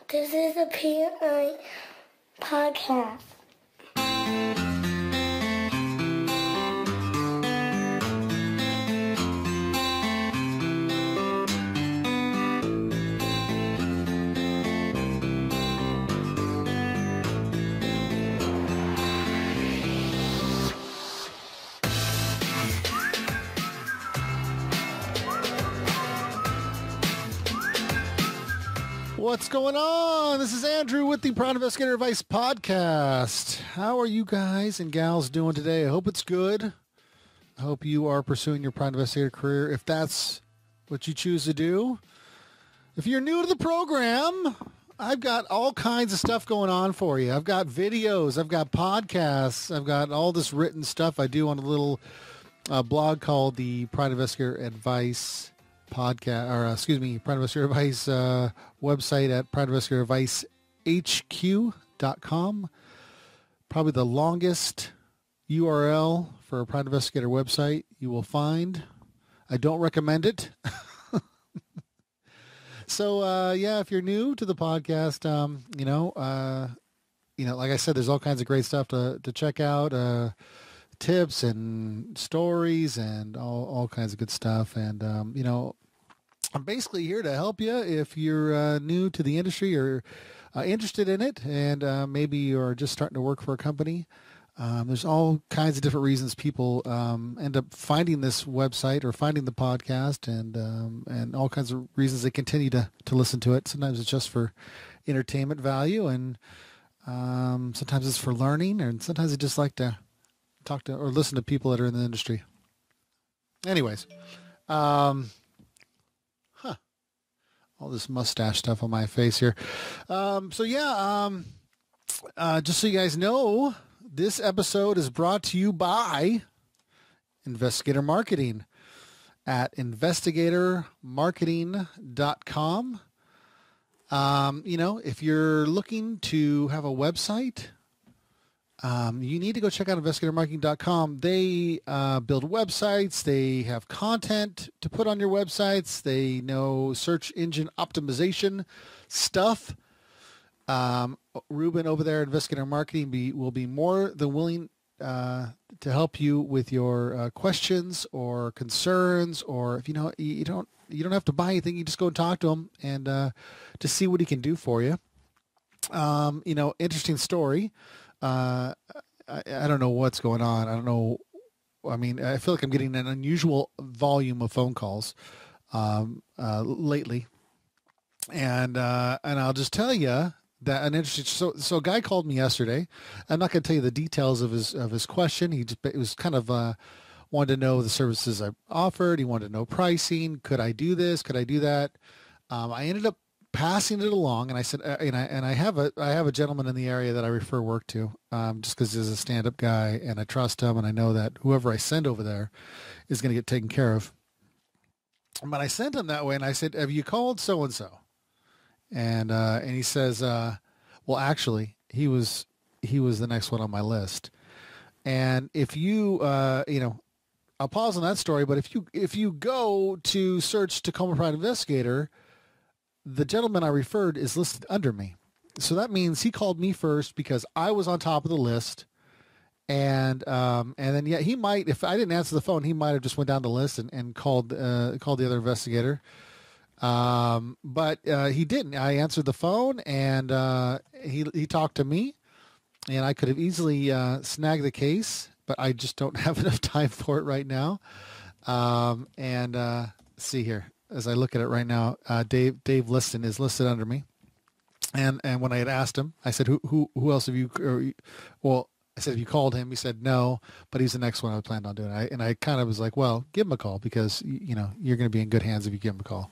This is a PI podcast. What's going on? This is Andrew with the Private Investigator Advice Podcast. How are you guys and gals doing today? I hope it's good. I hope you are pursuing your private investigator career if that's what you choose to do. If you're new to the program, I've got all kinds of stuff going on for you. I've got videos, I've got podcasts, I've got all this written stuff I do on a little blog called the Private Investigator Advice Podcast, Private Investigator Advice website at privateinvestigatorAdviceHQ.com. Probably the longest URL for a private investigator website you will find. I don't recommend it. So if you're new to the podcast, like I said, there's all kinds of great stuff to check out. Tips and stories and all kinds of good stuff. And, I'm basically here to help you if you're new to the industry or interested in it, and maybe you're just starting to work for a company. There's all kinds of different reasons people end up finding this website or finding the podcast, and all kinds of reasons they continue to listen to it. Sometimes it's just for entertainment value, and sometimes it's for learning, and sometimes they just like to talk to or listen to people that are in the industry. Anyways, all this mustache stuff on my face here. Just so you guys know, this episode is brought to you by Investigator Marketing at investigatormarketing.com. If you're looking to have a website, you need to go check out investigatormarketing.com. They build websites. They have content to put on your websites. They know search engine optimization stuff. Ruben over there at Investigator Marketing will be more than willing to help you with your questions or concerns, or if you don't have to buy anything, you just go and talk to him and to see what he can do for you. Interesting story. I don't know what's going on. I don't know. I mean, I feel like I'm getting an unusual volume of phone calls lately, and I'll just tell you that an interesting. So a guy called me yesterday. I'm not going to tell you the details of his question. It was kind of wanted to know the services I offered. He wanted to know pricing. Could I do this? Could I do that? I ended up passing it along, and I said, I have a gentleman in the area that I refer work to, just because he's a stand-up guy, and I trust him, and I know that whoever I send over there is going to get taken care of. But I sent him that way, and I said, "Have you called so and so?" And he says, "Well, actually, he was the next one on my list." And if you, I'll pause on that story. But if you go to search Tacoma Private Investigator, the gentleman I referred is listed under me. So that means he called me first because I was on top of the list. And then he might, if I didn't answer the phone, he might have just went down the list and called the other investigator. But he didn't. I answered the phone, and he talked to me, and I could have easily snagged the case, but I just don't have enough time for it right now. See here. As I look at it right now, Dave Liston is listed under me, and when I had asked him, I said, "Who else have you?" I said, "Have you called him?" He said, "No, but he's the next one I planned on doing." I kind of was like, "Well, give him a call because you're going to be in good hands if you give him a call."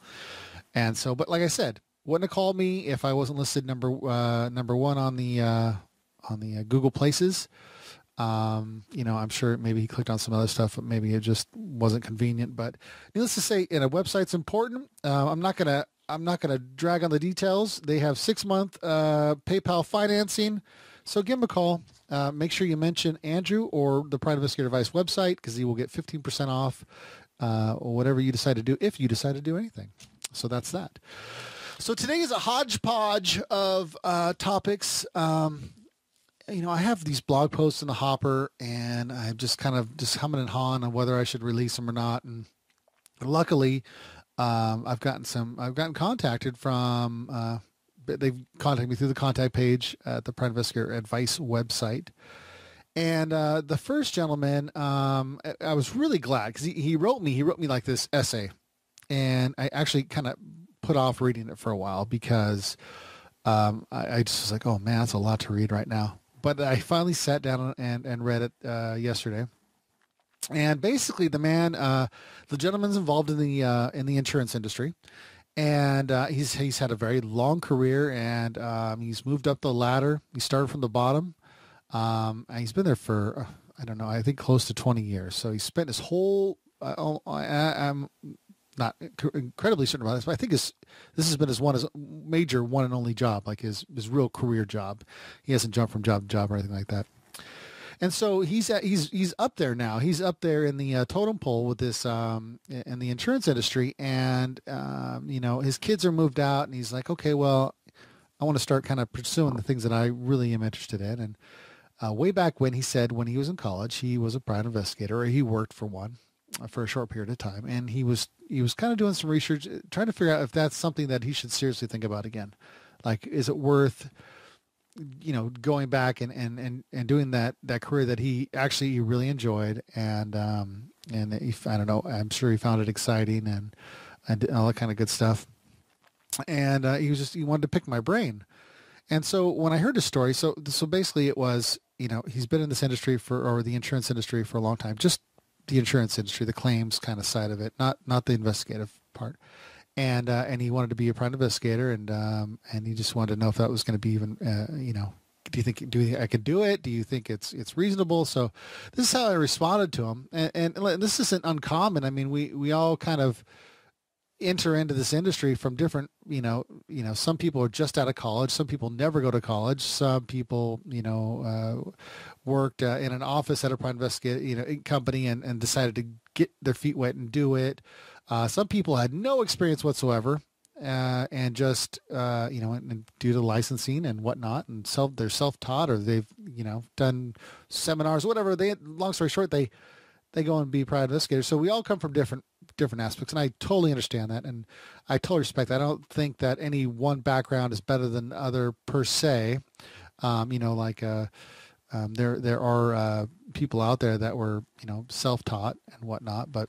And so, but like I said, wouldn't have called me if I wasn't listed number one on the Google Places. I'm sure maybe he clicked on some other stuff, but maybe it just wasn't convenient. But needless to say, a website's important. I'm not gonna drag on the details. They have 6-month PayPal financing, so give him a call. Make sure you mention Andrew or the Private Investigator Advice website, because he will get 15% off or whatever you decide to do, if you decide to do anything. So that's that. So today is a hodgepodge of topics. I have these blog posts in the hopper, and I'm just kind of just humming and hawing on whether I should release them or not. And luckily, I've gotten contacted from. They've contacted me through the contact page at the Private Investigator Advice website. And the first gentleman, I was really glad because he wrote me like this essay, and I actually kind of put off reading it for a while because I just was like, oh man, that's a lot to read right now. But I finally sat down and read it yesterday. And basically, the gentleman's involved in the insurance industry, and he's had a very long career, and he's moved up the ladder. He started from the bottom, and he's been there for I don't know, I think close to 20 years. So he spent his whole I'm not incredibly certain about this, but I think this has been his major one and only job, like his real career job. He hasn't jumped from job to job or anything like that. And so he's up there now. He's up there in the totem pole with this in the insurance industry, and his kids are moved out, and he's like, okay, well, I want to start kind of pursuing the things that I really am interested in. And way back when, he said when he was in college, he was a private investigator, or he worked for one for a short period of time, and he was kind of doing some research, trying to figure out if that's something that he should seriously think about again. Like, is it worth going back and doing that career that he really enjoyed, and I don't know, I'm sure he found it exciting and all that kind of good stuff. And he wanted to pick my brain. And so when I heard his story, so basically it was, he's been in this industry or the insurance industry for a long time, just the insurance industry, the claims kind of side of it, not the investigative part. And he wanted to be a private investigator, and he just wanted to know if that was going to be even, do you think I could do it? Do you think it's reasonable? So this is how I responded to him. And this isn't uncommon. I mean, we all kind of enter into this industry from different, some people are just out of college. Some people never go to college. Some people, worked in an office at a private investigator, company and decided to get their feet wet and do it. Some people had no experience whatsoever, and just and due to licensing and whatnot, and they're self-taught, or they've done seminars, whatever. Long story short, they go and be private investigators. So we all come from different aspects, and I totally understand that, and I totally respect that. I don't think that any one background is better than the other per se. There are people out there that were self-taught and whatnot, but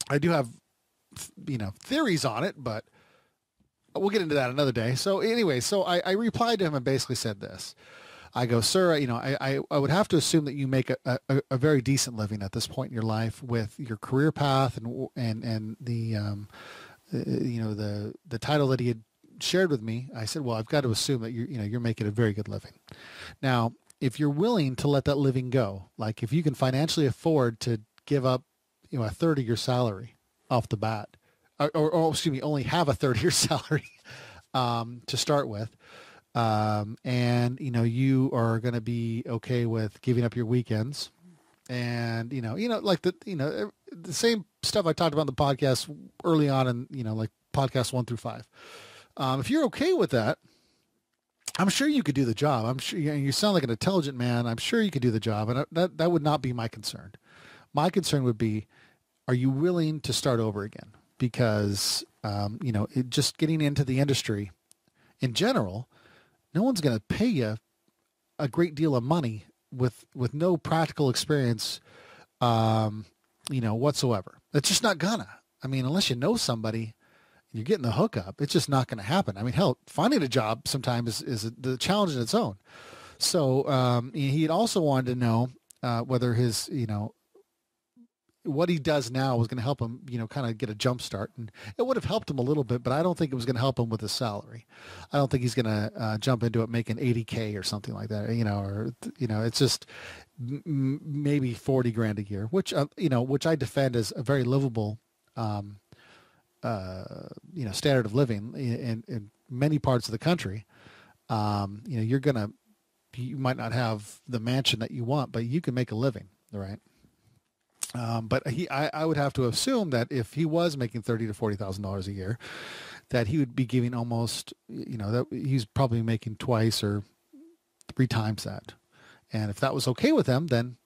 I do have theories on it, but we'll get into that another day. So anyway, I replied to him and basically said this. I go, sir, I would have to assume that you make a very decent living at this point in your life with your career path and the the title that he had shared with me. I said, well, I've got to assume that you're making a very good living. Now, if you're willing to let that living go, like if you can financially afford to give up a third of your salary off the bat, or excuse me, only have a third of your salary to start with. And you are going to be okay with giving up your weekends, and like the same stuff I talked about in the podcast early on, and like podcasts 1 through 5. If you're okay with that, I'm sure you could do the job. I'm sure you sound like an intelligent man. I'm sure you could do the job, and that would not be my concern. My concern would be, are you willing to start over again? Because just getting into the industry in general, no one's going to pay you a great deal of money with no practical experience, whatsoever. It's just not gonna. I mean, unless you know somebody, you're getting the hookup. It's just not going to happen. I mean, hell, finding a job sometimes is the challenge in its own. So he had also wanted to know whether his, what he does now was going to help him, kind of get a jump start. And it would have helped him a little bit, but I don't think it was going to help him with his salary. I don't think he's going to jump into it making $80K or something like that, it's just maybe 40 grand a year, which I defend as a very livable, standard of living in many parts of the country. You might not have the mansion that you want, but you can make a living, right? But I would have to assume that if he was making $30,000 to $40,000 a year, that he would be giving almost, that he's probably making twice or three times that. And if that was okay with him, then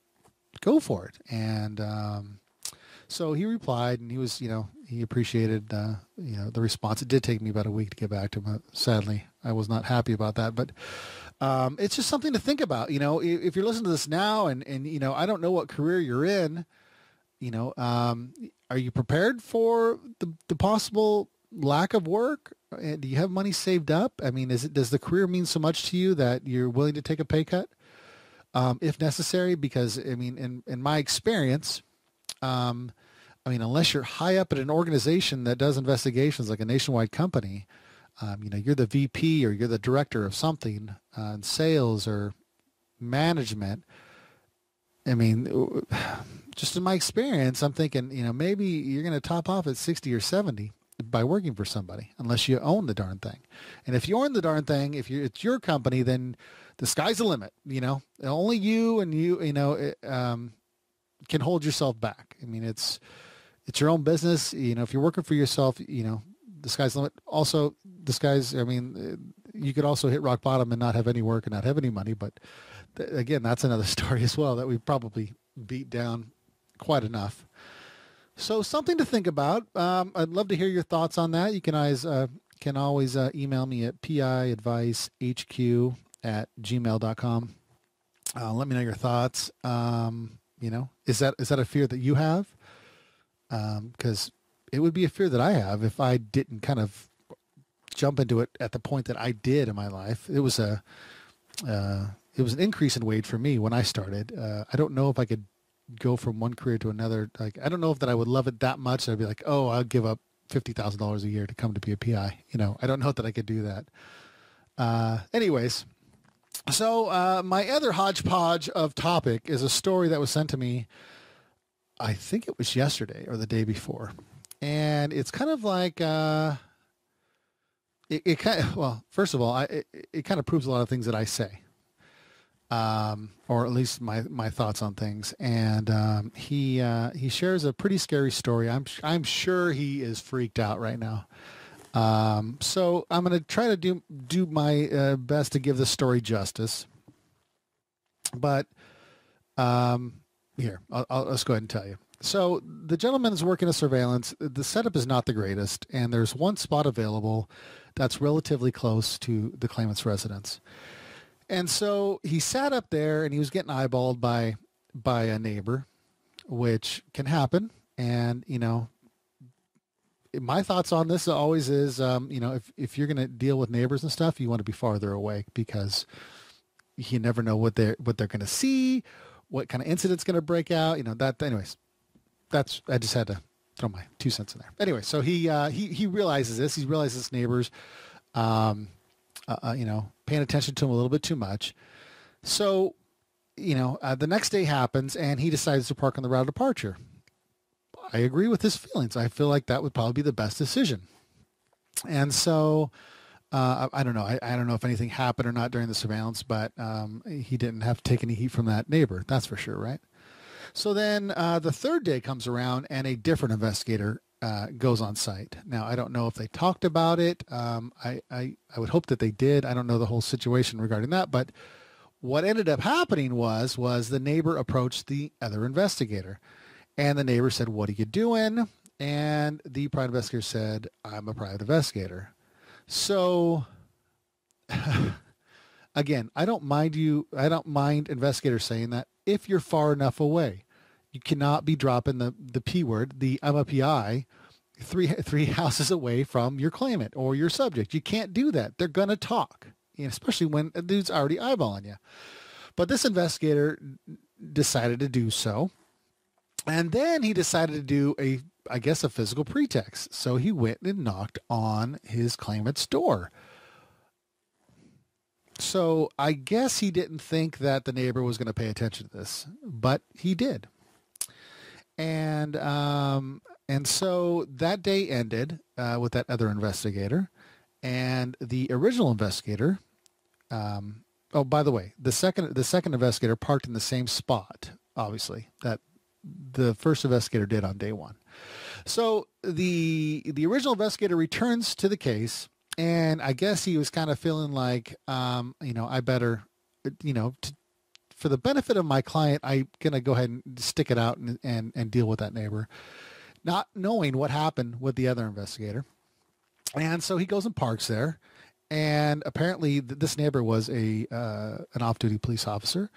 go for it. And so he replied, and he was, he appreciated, the response. It did take me about a week to get back to him. Sadly, I was not happy about that, but it's just something to think about. If you're listening to this now, and I don't know what career you're in, are you prepared for the possible lack of work? And do you have money saved up? I mean, does the career mean so much to you that you're willing to take a pay cut, if necessary? Because I mean, in my experience, unless you're high up at an organization that does investigations, like a nationwide company, you're the VP or you're the director of something, in sales or management. I mean, just in my experience, I'm thinking, maybe you're going to top off at 60 or 70 by working for somebody, unless you own the darn thing. And if you own the darn thing, it's your company, then the sky's the limit. Only you and can hold yourself back. I mean, it's your own business. If you're working for yourself, the sky's the limit. Also, you could also hit rock bottom and not have any work and not have any money. But again, that's another story as well that we've probably beat down quite enough. So something to think about. I'd love to hear your thoughts on that. You can always email me at piadvicehq@gmail.com. Let me know your thoughts. Is that a fear that you have? Because it would be a fear that I have if I didn't kind of jump into it at the point that I did in my life. It was an increase in weight for me when I started. I don't know if I could go from one career to another. Like, I don't know if that I would love it that much. I'd be like, oh, I'll give up $50,000 a year to come to be a PI. I don't know that I could do that. Anyways, so my other hodgepodge of topic is a story that was sent to me, I think it was yesterday or the day before. And it's kind of like, first of all, it kind of proves a lot of things that I say. Or at least my thoughts on things. And he shares a pretty scary story. I'm sure he is freaked out right now. So I'm going to try to do my best to give the story justice. But here, let's go ahead and tell you. So the gentleman is working a surveillance. The setup is not the greatest, and there's one spot available that's relatively close to the claimant's residence. And so he sat up there, and he was getting eyeballed by a neighbor, which can happen. And, my thoughts on this always is, if you're going to deal with neighbors and stuff, you want to be farther away, because you never know what they're going to see, what kind of incident's going to break out. Anyways, I just had to throw my 2 cents in there. Anyway, so he realizes this. He realizes neighbors, paying attention to him a little bit too much. So, the next day happens, and he decides to park on the route of departure. I agree with his feelings. I feel like that would probably be the best decision. And so, I don't know. I don't know if anything happened or not during the surveillance, but he didn't have to take any heat from that neighbor. That's for sure, right? So then the third day comes around, and a different investigator goes on site. Now, I don't know if they talked about it. I would hope that they did. I don't know the whole situation regarding that. But what ended up happening was the neighbor approached the other investigator. And the neighbor said, "What are you doing?" And the private investigator said, "I'm a private investigator." So, again, I don't mind investigators saying that if you're far enough away. You cannot be dropping the P word, the I'm a PI, three houses away from your claimant or your subject. You can't do that. They're going to talk, especially when a dude's already eyeballing you. But this investigator decided to do so. And then he decided to do a physical pretext. So he went and knocked on his claimant's door. So I guess he didn't think that the neighbor was going to pay attention to this, but he did. And so that day ended with that other investigator, and the original investigator. Oh, by the way, the second investigator parked in the same spot, obviously, that the first investigator did on day one. So the original investigator returns to the case, and I guess he was kind of feeling like, I better, for the benefit of my client, I'm gonna go ahead and stick it out and deal with that neighbor, not knowing what happened with the other investigator. And so he goes and parks there. And apparently, this neighbor was an off-duty police officer,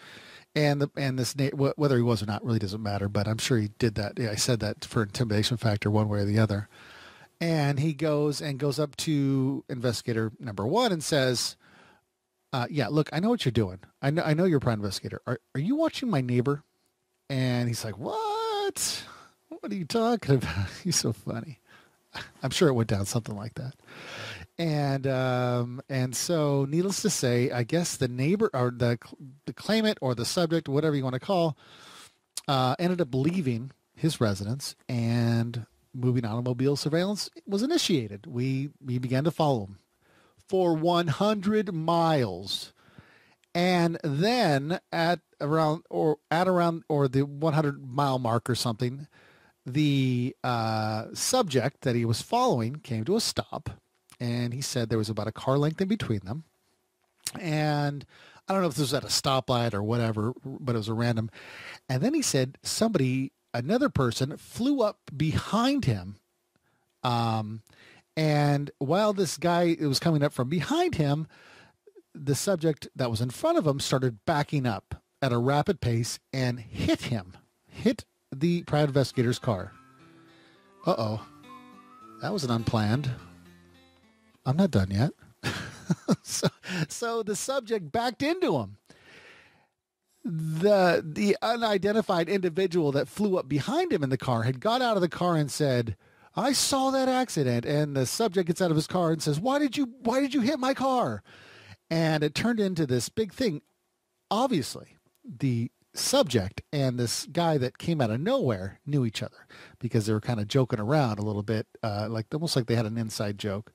and whether he was or not really doesn't matter. But I'm sure he did that. Yeah, I said that for intimidation factor, one way or the other. And he goes up to investigator number one and says, "Yeah, look, I know what you're doing. I know you're a private investigator. Are you watching my neighbor?" And he's like, "What? What are you talking about?" He's so funny. I'm sure it went down something like that. And so, needless to say, I guess the neighbor or the claimant or the subject, whatever you want to call, ended up leaving his residence, and moving automobile surveillance was initiated. We began to follow him for 100 miles, and then at around the 100-mile mark or something, the subject that he was following came to a stop. And he said there was about a car length in between them. And I don't know if this was at a stoplight or whatever, but it was a random. And then he said another person flew up behind him. And while this guy was coming up from behind him, the subject that was in front of him started backing up at a rapid pace and hit the private investigator's car. Uh-oh. That was an unplanned. I'm not done yet. So the subject backed into him. The unidentified individual that flew up behind him in the car had got out of the car and said, "I saw that accident." And the subject gets out of his car and says, why did you hit my car?" And it turned into this big thing. Obviously, the subject and this guy that came out of nowhere knew each other, because they were kind of joking around a little bit, almost like they had an inside joke.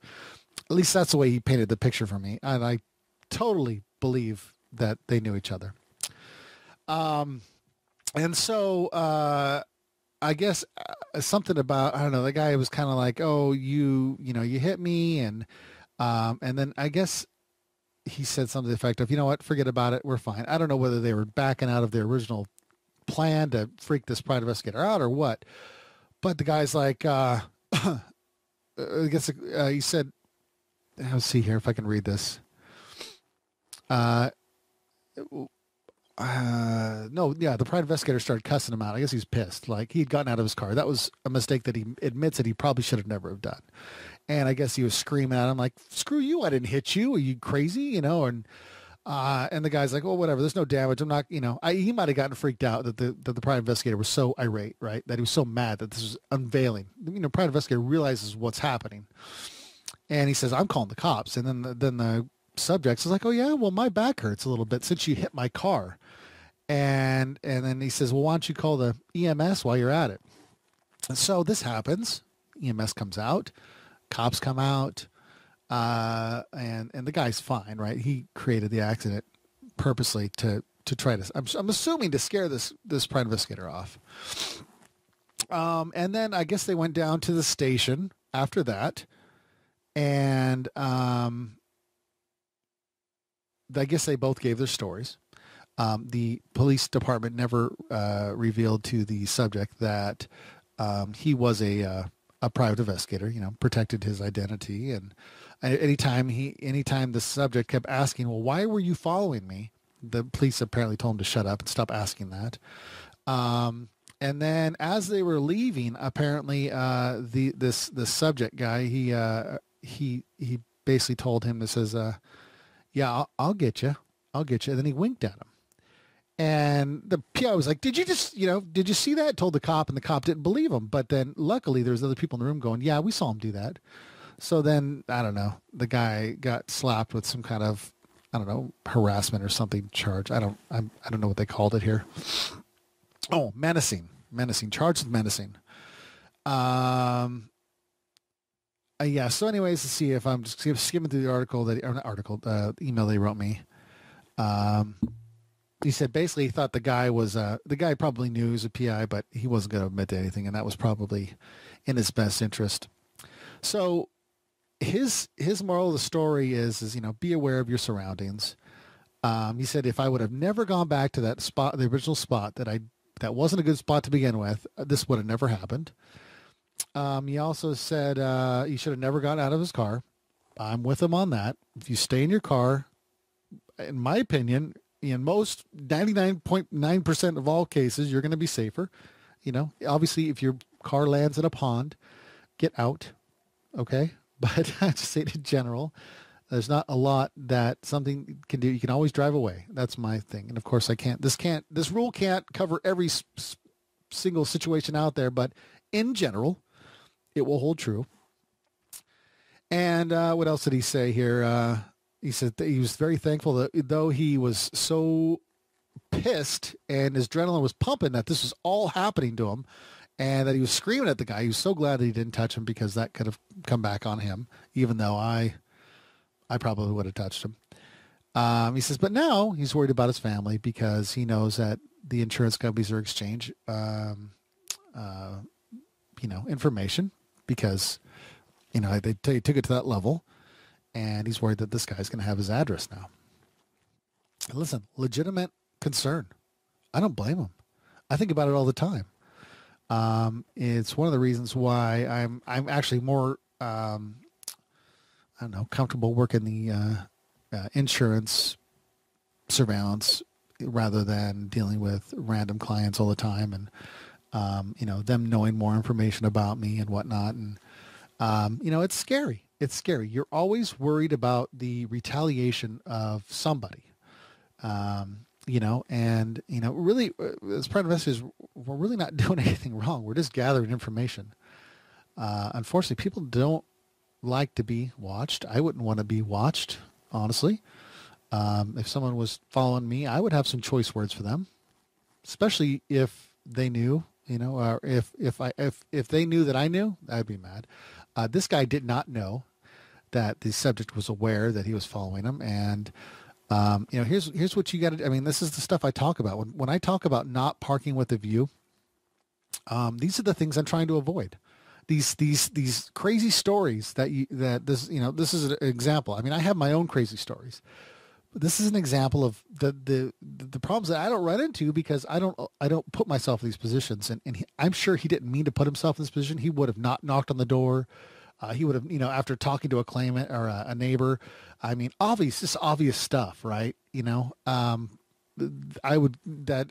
At least that's the way he painted the picture for me. And I totally believe that they knew each other. And so I guess something about, I don't know, the guy was kind of like, "Oh, you hit me." And then I guess he said something to the effect of, "You know what, forget about it. We're fine." I don't know whether they were backing out of their original plan to freak this private investigator out or what. But the guy's like, I guess he said, let's see here if I can read this. No, yeah, the private investigator started cussing him out. I guess he's pissed. Like, he'd gotten out of his car. That was a mistake that he admits that he probably should have never have done. And I guess he was screaming at him like, "Screw you, I didn't hit you. Are you crazy?" And the guy's like, "Well, whatever. There's no damage. I'm not, he might have gotten freaked out that the private investigator was so irate, right? That he was so mad that this was unveiling. Private investigator realizes what's happening. And he says, "I'm calling the cops." And then the subject is like, "Oh yeah, well, my back hurts a little bit since you hit my car." And then he says, "Well, why don't you call the EMS while you're at it?" And so this happens. EMS comes out, cops come out, and the guy's fine, right? He created the accident purposely to try to, I'm assuming, to scare this private investigator off. And then I guess they went down to the station after that. And I guess they both gave their stories. The police department never revealed to the subject that he was a private investigator, protected his identity. And anytime the subject kept asking, "Well, why were you following me?" the police apparently told him to shut up and stop asking that. And then as they were leaving, apparently this subject guy, he basically told him, this is, "Yeah, I'll get you. I'll get you." And then he winked at him. And the PI was like, "Did you just, did you see that?" Told the cop, and the cop didn't believe him. But then luckily there was other people in the room going, "Yeah, we saw him do that." So then, I don't know, the guy got slapped with some kind of, I don't know, harassment or something charge. I don't know what they called it here. Oh, menacing, charged with menacing. Yeah. So anyways, let's see if I'm just skimming through the article the email they wrote me. he said basically he thought the guy probably knew he was a PI, but he wasn't going to admit to anything, and that was probably in his best interest. So his moral of the story is be aware of your surroundings. He said if I would have never gone back to that spot, the original spot that wasn't a good spot to begin with, this would have never happened. He also said he should have never gotten out of his car. I'm with him on that. If you stay in your car, in my opinion, in most 99.9% of all cases, you're going to be safer. Obviously, if your car lands in a pond, get out. Okay. But I just say it in general, there's not a lot that something can do. You can always drive away. That's my thing. And of course this rule can't cover every single situation out there, but in general, it will hold true. And what else did he say here? He said that he was very thankful that though he was so pissed and his adrenaline was pumping that this was all happening to him and that he was screaming at the guy. He was so glad that he didn't touch him because that could have come back on him, even though I probably would have touched him. He says, but now he's worried about his family because he knows that the insurance companies are exchange, information because, they took it to that level, and he's worried that this guy's going to have his address now. Listen, legitimate concern. I don't blame him. I think about it all the time. It's one of the reasons why I'm actually more, comfortable working the insurance surveillance rather than dealing with random clients all the time and, them knowing more information about me and whatnot. And, it's scary. It's scary. You're always worried about the retaliation of somebody, really as private investigators, we're really not doing anything wrong. We're just gathering information. Unfortunately, people don't like to be watched. I wouldn't want to be watched, honestly. If someone was following me, I would have some choice words for them, especially if they knew, or if they knew that I knew, I'd be mad. This guy did not know that the subject was aware that he was following him. And, here's what you got to, this is the stuff I talk about. When I talk about not parking with a view, these are the things I'm trying to avoid. These crazy stories this is an example. I have my own crazy stories, but this is an example of the problems that I don't run into because I don't put myself in these positions. And I'm sure he didn't mean to put himself in this position. He would have not knocked on the door. He would have, after talking to a claimant or a neighbor, obvious stuff, right? That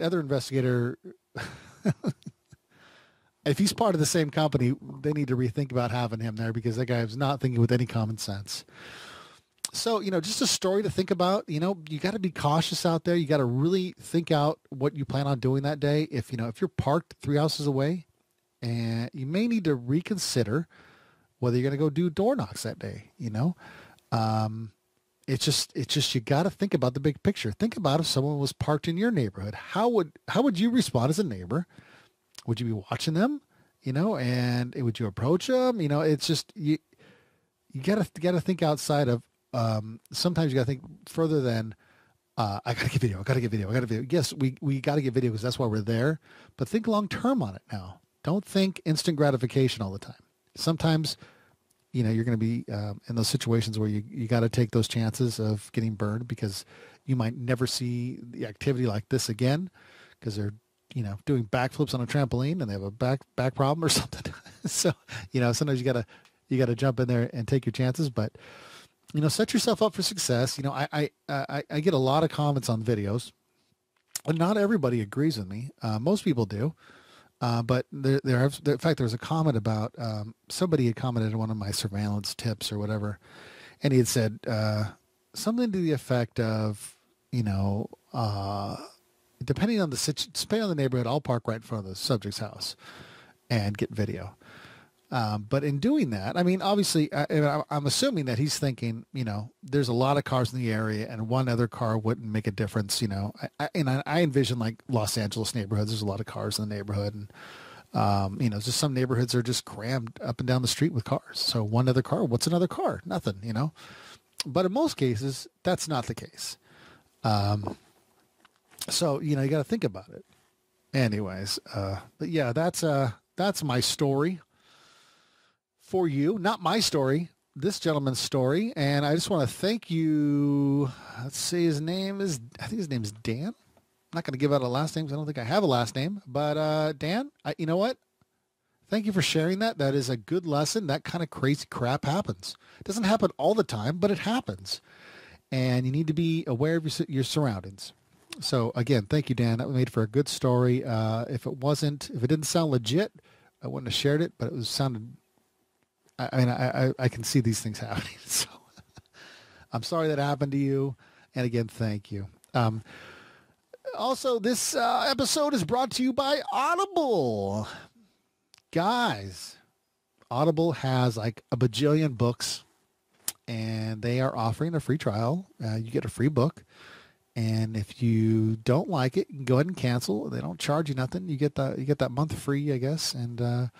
other investigator, if he's part of the same company, they need to rethink about having him there because that guy is not thinking with any common sense. So, just a story to think about. You got to be cautious out there. You got to really think out what you plan on doing that day. If you're parked 3 houses away, and you may need to reconsider whether you're going to go do door knocks that day. It's just you got to think about the big picture. Think about if someone was parked in your neighborhood. How would you respond as a neighbor? Would you be watching them, and would you approach them? It's just, you gotta think outside of, sometimes you gotta think further than, I gotta get video. Yes, we gotta get video because that's why we're there, but think long-term on it now. Don't think instant gratification all the time. Sometimes, you're going to be in those situations where you got to take those chances of getting burned because you might never see the activity like this again because they're, doing backflips on a trampoline and they have a back problem or something. So, sometimes you gotta jump in there and take your chances, but, set yourself up for success. I get a lot of comments on videos and not everybody agrees with me. Most people do. But in fact, there was a comment about, somebody had commented on one of my surveillance tips or whatever. And he had said, something to the effect of, depending on the neighborhood, I'll park right in front of the subject's house and get video. But in doing that, obviously, I'm assuming that he's thinking, there's a lot of cars in the area and one other car wouldn't make a difference. I envision like Los Angeles neighborhoods. There's a lot of cars in the neighborhood and, just some neighborhoods are just crammed up and down the street with cars. So one other car, what's another car? Nothing, But in most cases, that's not the case. So, you got to think about it. Anyways, but yeah, that's my story for you. Not my story, this gentleman's story. And I just want to thank you. Let's see, I think his name is Dan. I'm not going to give out a last name because I don't think I have a last name. But Dan, you know what? Thank you for sharing that. That is a good lesson. That kind of crazy crap happens. It doesn't happen all the time, but it happens. And you need to be aware of your surroundings. So again, thank you, Dan. That made for a good story. If it didn't sound legit, I wouldn't have shared it, but it sounded, I can see these things happening. So I'm sorry that happened to you. And again, thank you. Also, this episode is brought to you by Audible. Guys, Audible has like a bajillion books, and they are offering a free trial. You get a free book. And if you don't like it, you can go ahead and cancel. They don't charge you nothing. You get that month free, I guess. And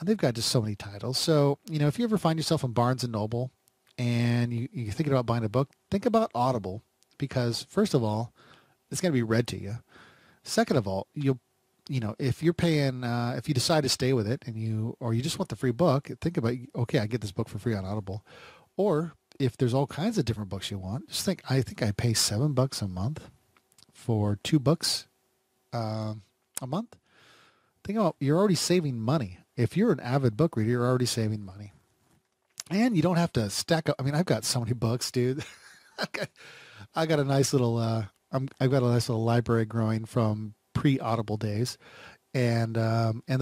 they've got just so many titles. So, if you ever find yourself in Barnes and Noble and you're thinking about buying a book, think about Audible, because first of all, it's going to be read to you. Second of all, if you're paying, if you decide to stay with it and you just want the free book, think about, okay, I get this book for free on Audible. Or if there's all kinds of different books you want, just think, I think I pay $7 a month for 2 books a month. Think about, you're already saving money. If you're an avid book reader, you're already saving money. And you don't have to stack up. I mean, I've got so many books, dude. I got a nice little, I've got a nice little library growing from pre-Audible days. And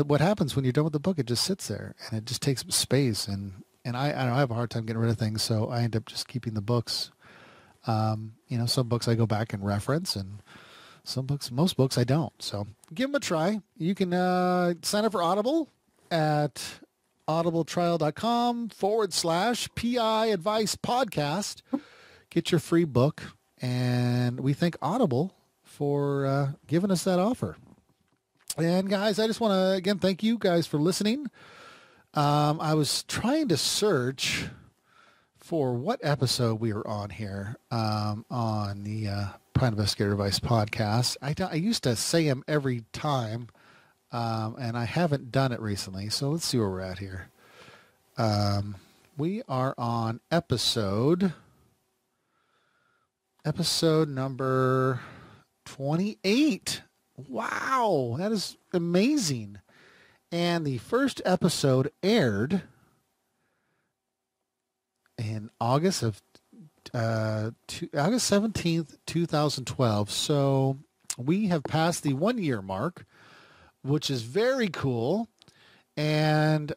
what happens when you're done with the book, it just sits there and it just takes up space. And I have a hard time getting rid of things, so I end up just keeping the books. Some books I go back and reference, and most books I don't. So give them a try. You can sign up for Audible at audibletrial.com/PI Advice Podcast. Get your free book, and we thank Audible for giving us that offer. And guys, I just want to again thank you guys for listening. I was trying to search for what episode we were on here on the Private Investigator Advice podcast. I used to say them every time, and I haven't done it recently. So let's see where we're at here. We are on episode number 28. Wow, that is amazing. And the first episode aired in August 17th, 2012. So we have passed the 1-year mark, which is very cool. And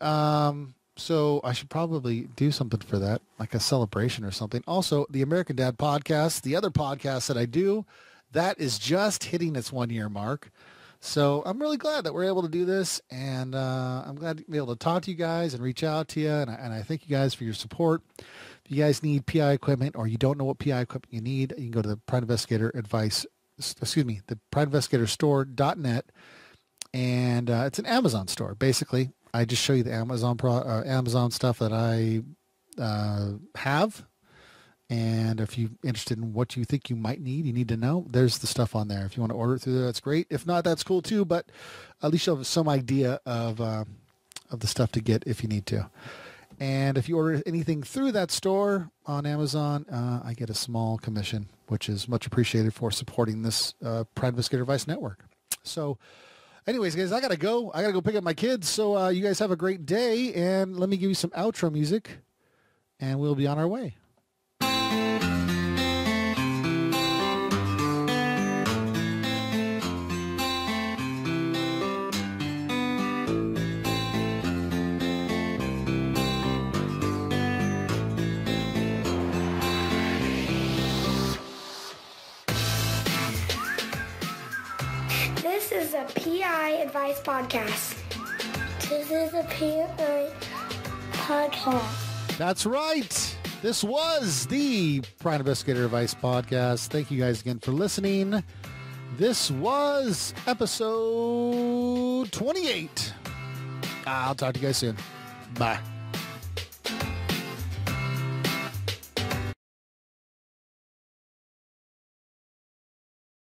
so I should probably do something for that, like a celebration or something. Also, the American Dad podcast, the other podcast that I do, that is just hitting its 1-year mark. So I'm really glad that we're able to do this, and I'm glad to be able to talk to you guys and reach out to you, and I thank you guys for your support. If you guys need PI equipment or you don't know what PI equipment you need, you can go to the Private Investigator the PrivateInvestigatorStore.net, and it's an Amazon store. Basically, I just show you the Amazon stuff that I have. And if you're interested in what you think you might need, you need to know, there's the stuff on there. If you want to order it through there, that's great. If not, that's cool too. But at least you'll have some idea of the stuff to get if you need to. And if you order anything through that store on Amazon, I get a small commission, which is much appreciated for supporting this Private Investigator Advice Network. So anyways, guys, I got to go. I got to go pick up my kids. So you guys have a great day. And let me give you some outro music, and we'll be on our way. This is a PI Advice Podcast. This is a PI Podcast. That's right. This was the Private Investigator Advice Podcast. Thank you guys again for listening. This was episode 28. I'll talk to you guys soon. Bye.